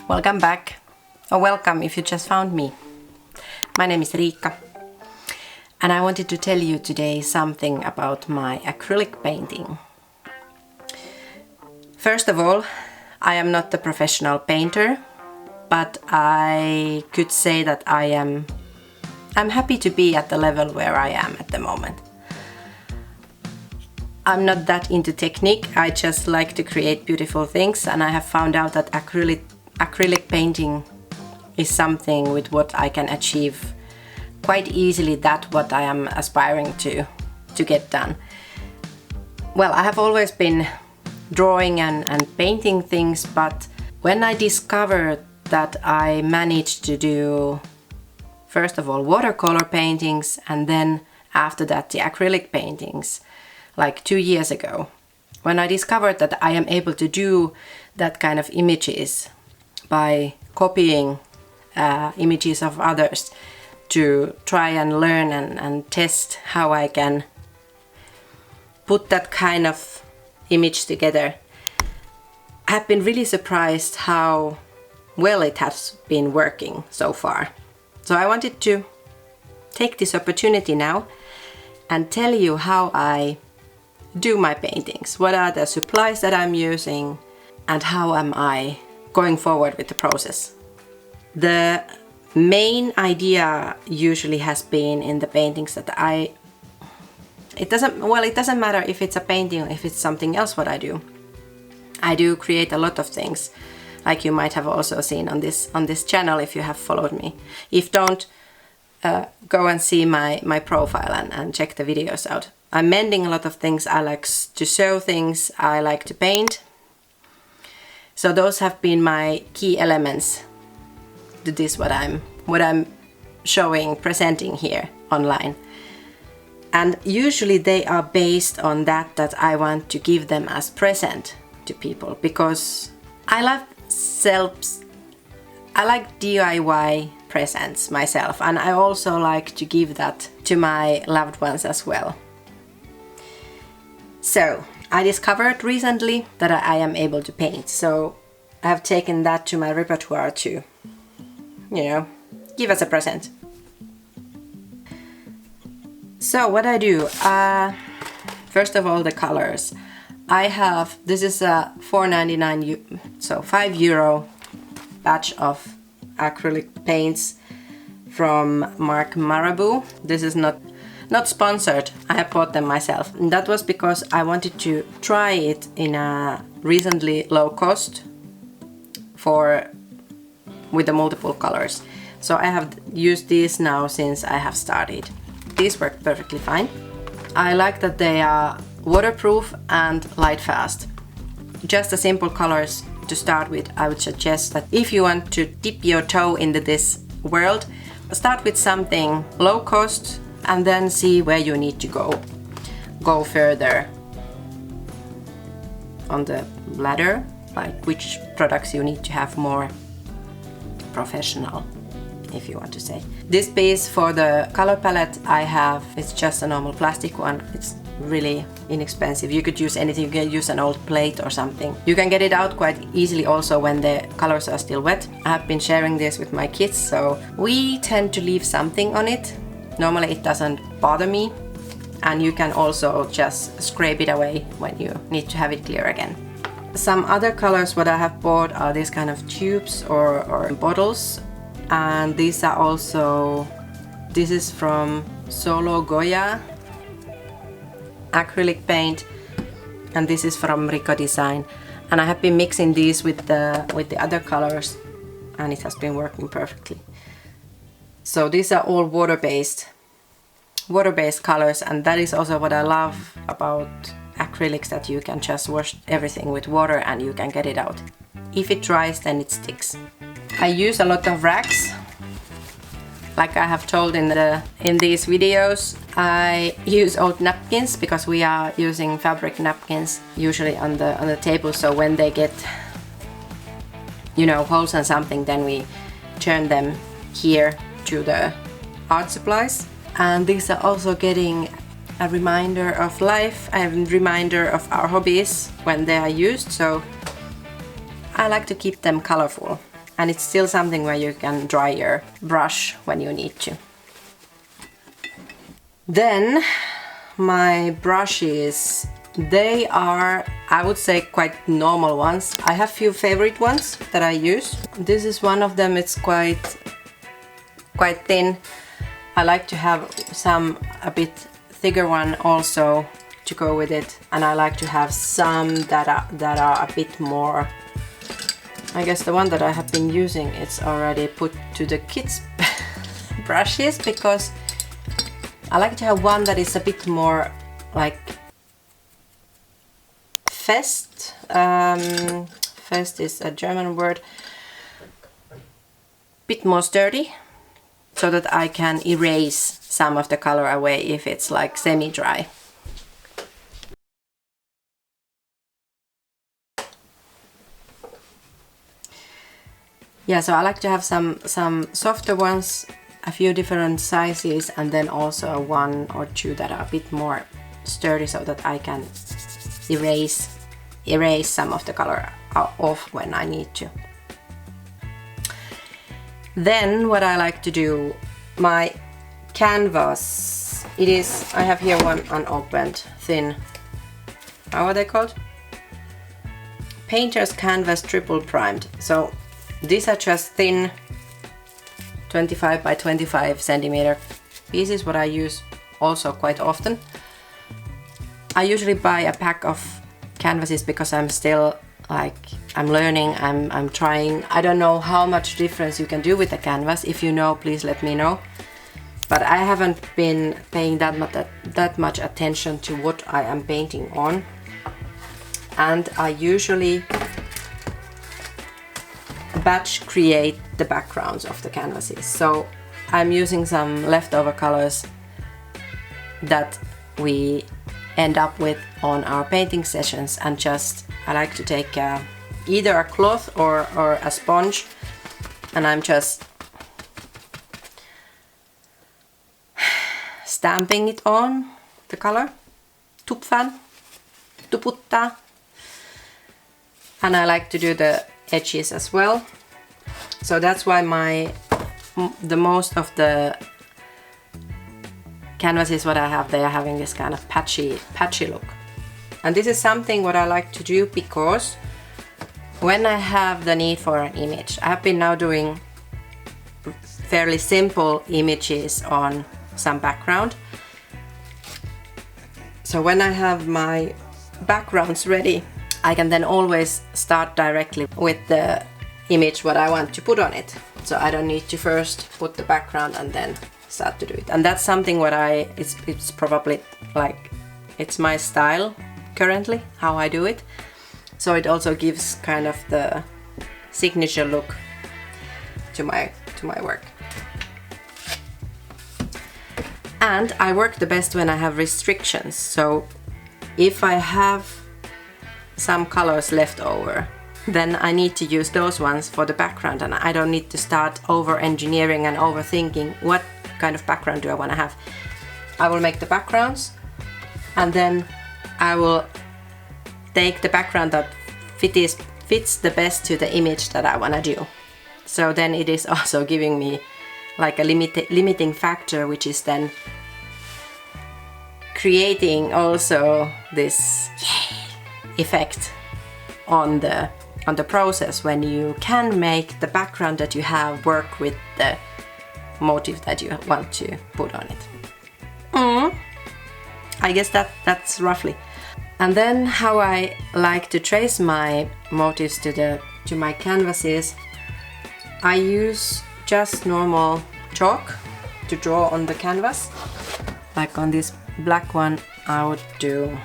Welcome back, or welcome if you just found me. My name is Riikka, and I wanted to tell you today something about my acrylic painting. First of all, I am not a professional painter, but I could say that I'm happy to be at the level where I am at the moment. I'm not that into technique, I just like to create beautiful things, and I have found out that acrylic painting is something with what I can achieve quite easily, that what I am aspiring to get done. Well, I have always been drawing and painting things, but when I discovered that I managed to do first of all watercolor paintings and then after that the acrylic paintings like 2 years ago, when I discovered that I am able to do that kind of images by copying images of others to try and learn and test how I can put that kind of image together, I have been really surprised how well it has been working so far. So I wanted to take this opportunity now and tell you how I do my paintings, what are the supplies that I'm using, and how am I going forward with the process. The main idea usually has been in the paintings that it doesn't matter if it's a painting or if it's something else what I do. I do create a lot of things, like you might have also seen on this channel if you have followed me. If don't, go and see my profile and check the videos out. I'm mending a lot of things, I like to sew things, I like to paint. So those have been my key elements to this what I'm showing, presenting here online. And usually they are based on that I want to give them as present to people, because I like DIY presents myself, and I also like to give that to my loved ones as well. So I discovered recently that I am able to paint, so I have taken that to my repertoire to, give as a present. So what I do, first of all, the colors. This is a €4.99, so €5 batch of acrylic paints from Mark Marabou. This is not sponsored, I have bought them myself. And that was because I wanted to try it in a reasonably low cost with the multiple colors. So I have used these now since I have started. These work perfectly fine. I like that they are waterproof and light fast. Just the simple colors to start with. I would suggest that if you want to dip your toe into this world, start with something low cost and then see where you need to go further on the ladder, like which products you need to have more professional, if you want to say. This piece for the color palette I have, it's just a normal plastic one. It's really inexpensive. You could use anything, you can use an old plate or something. You can get it out quite easily also when the colors are still wet. I have been sharing this with my kids, so we tend to leave something on it. Normally it doesn't bother me, and you can also just scrape it away when you need to have it clear again. Some other colors what I have bought are these kind of tubes or bottles, and these are also, this is from Solo Goya acrylic paint, and this is from Riikka design, and I have been mixing these with the other colors, and it has been working perfectly. So these are all water-based colors, and that is also what I love about acrylics, that you can just wash everything with water and you can get it out. If it dries, then it sticks. I use a lot of racks. Like I have told in these videos, I use old napkins because we are using fabric napkins usually on the table, so when they get holes and something, then we turn them here to the art supplies. And these are also getting a reminder of life and reminder of our hobbies when they are used, so I like to keep them colorful. and it's still something where you can dry your brush when you need to. Then my brushes, they are, I would say, quite normal ones. I have few favorite ones that I use. This is one of them. It's quite thin. I like to have some a bit thicker one also to go with it, and I like to have some that are a bit more. I guess the one that I have been using, it's already put to the kids' brushes, because I like to have one that is a bit more like fest. Fest is a German word. Bit more sturdy, so that I can erase some of the color away if it's like semi-dry. Yeah, so I like to have some softer ones, a few different sizes, and then also one or two that are a bit more sturdy, so that I can erase some of the color off when I need to. Then what I like to do, my canvas, I have here one unopened thin, how are they called? Painter's Canvas Triple Primed. So these are just thin 25 by 25 centimeter pieces, what I use also quite often. I usually buy a pack of canvases because I'm still I'm learning, I'm trying. I don't know how much difference you can do with the canvas. If you know, please let me know. But I haven't been paying that much attention to what I am painting on. And I usually batch create the backgrounds of the canvases. So I'm using some leftover colors that we end up with on our painting sessions, and I like to take either a cloth or a sponge, and I'm just stamping it on the color, tuputtaa, and I like to do the edges as well. So that's why the most of the canvases what I have, they are having this kind of patchy look. And this is something what I like to do, because when I have the need for an image, I have been now doing fairly simple images on some background. So when I have my backgrounds ready, I can then always start directly with the image what I want to put on it. So I don't need to first put the background and then start to do it. And that's something what it's probably like, it's my style currently, how I do it. So it also gives kind of the signature look to my work. And I work the best when I have restrictions. So if I have some colors left over, then I need to use those ones for the background, and I don't need to start over-engineering and overthinking what kind of background do I want to have. I will make the backgrounds, and then I will take the background that fits the best to the image that I want to do. So then it is also giving me like a limiting factor, which is then creating also this effect on the process, when you can make the background that you have work with the motif that you want to put on it. I guess that's roughly. And then how I like to trace my motifs to my canvases, I use just normal chalk to draw on the canvas. Like on this black one, I would do.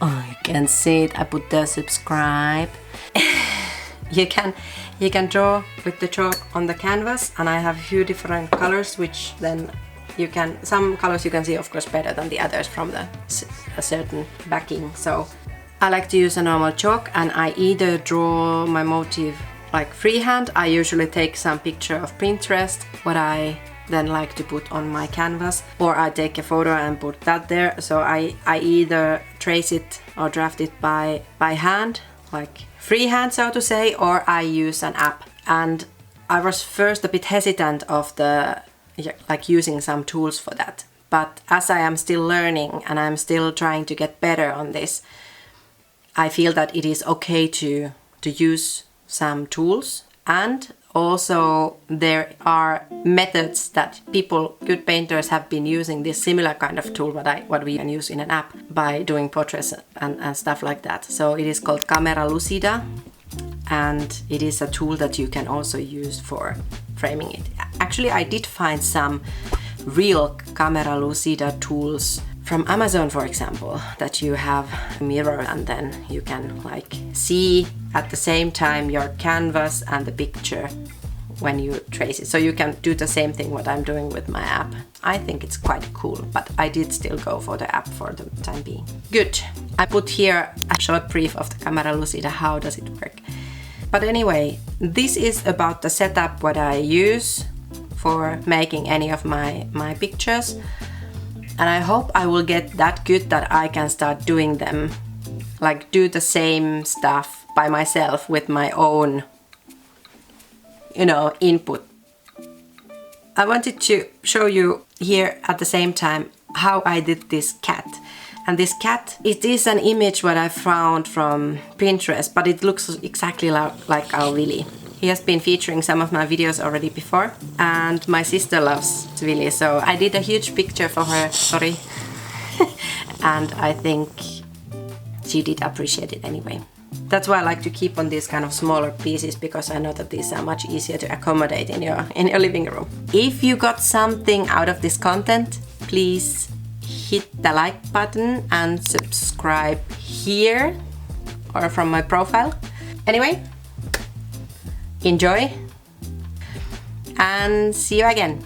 Oh, you can see it. I put the subscribe. You can draw with the chalk on the canvas, and I have a few different colors, which then some colors you can see of course better than the others from a certain backing. So I like to use a normal chalk, and I either draw my motif like freehand. I usually take some picture of Pinterest, what I then like to put on my canvas, or I take a photo and put that there. So I either trace it or draft it by hand, like freehand, so to say, or I use an app. And I was first a bit hesitant of the like using some tools for that. But as I am still learning and I'm still trying to get better on this, I feel that it is okay to use some tools. And also there are methods that people, good painters, have been using this similar kind of tool what we can use in an app by doing portraits and stuff like that. So it is called Camera Lucida, and it is a tool that you can also use for framing it. Actually, I did find some real Camera Lucida tools from Amazon, for example, that you have a mirror and then you can like see at the same time your canvas and the picture when you trace it. So you can do the same thing what I'm doing with my app. I think it's quite cool, but I did still go for the app for the time being. Good. I put here a short brief of the Camera Lucida, how does it work. But anyway, this is about the setup what I use for making any of my pictures. And I hope I will get that good that I can start doing them, like do the same stuff by myself with my own, input. I wanted to show you here at the same time how I did this cat. And this cat, it is an image what I found from Pinterest, but it looks exactly like our Willi. He has been featuring some of my videos already before, and my sister loves Willi, so I did a huge picture for her, sorry. And I think she did appreciate it anyway. That's why I like to keep on these kind of smaller pieces, because I know that these are much easier to accommodate in your living room. If you got something out of this content, please hit the like button and subscribe here or from my profile. Anyway, enjoy and see you again.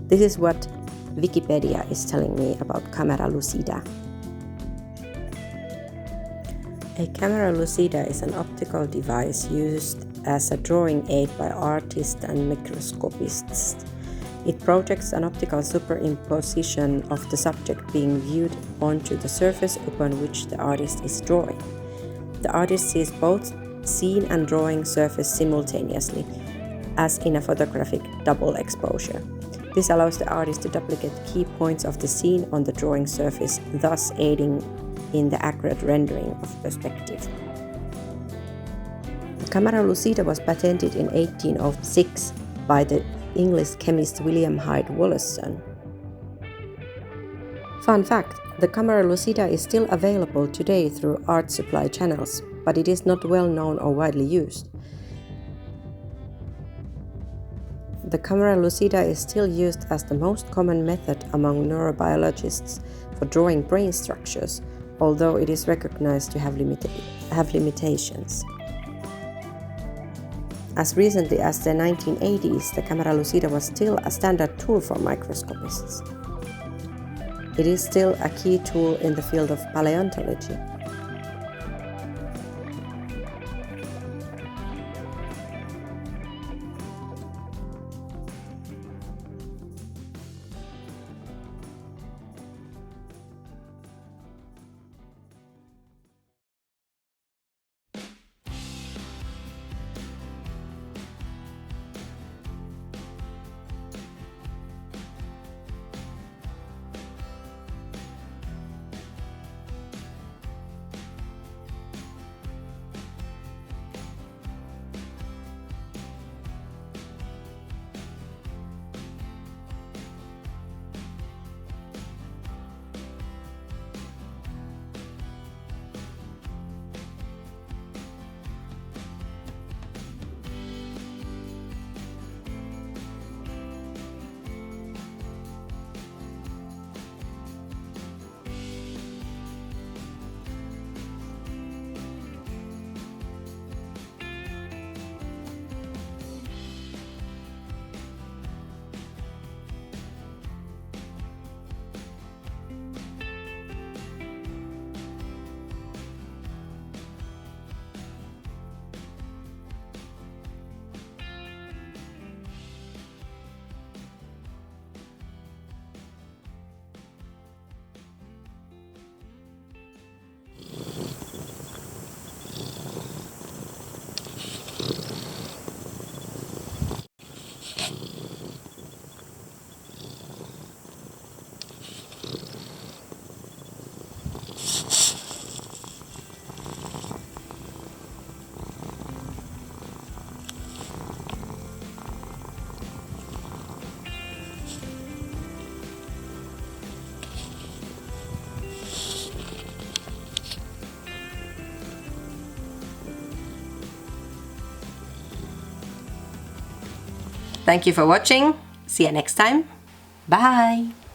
This is what Wikipedia is telling me about camera lucida. A camera lucida is an optical device used as a drawing aid by artists and microscopists. It projects an optical superimposition of the subject being viewed onto the surface upon which the artist is drawing. The artist sees both scene and drawing surface simultaneously, as in a photographic double exposure. This allows the artist to duplicate key points of the scene on the drawing surface, thus aiding in the accurate rendering of perspective. The camera lucida was patented in 1806 by the English chemist William Hyde Wollaston. Fun fact, the camera lucida is still available today through art supply channels, but it is not well known or widely used. The camera lucida is still used as the most common method among neurobiologists for drawing brain structures, although it is recognized to have limitations. As recently as the 1980s, the camera lucida was still a standard tool for microscopists. It is still a key tool in the field of paleontology. Thank you for watching. See you next time. Bye!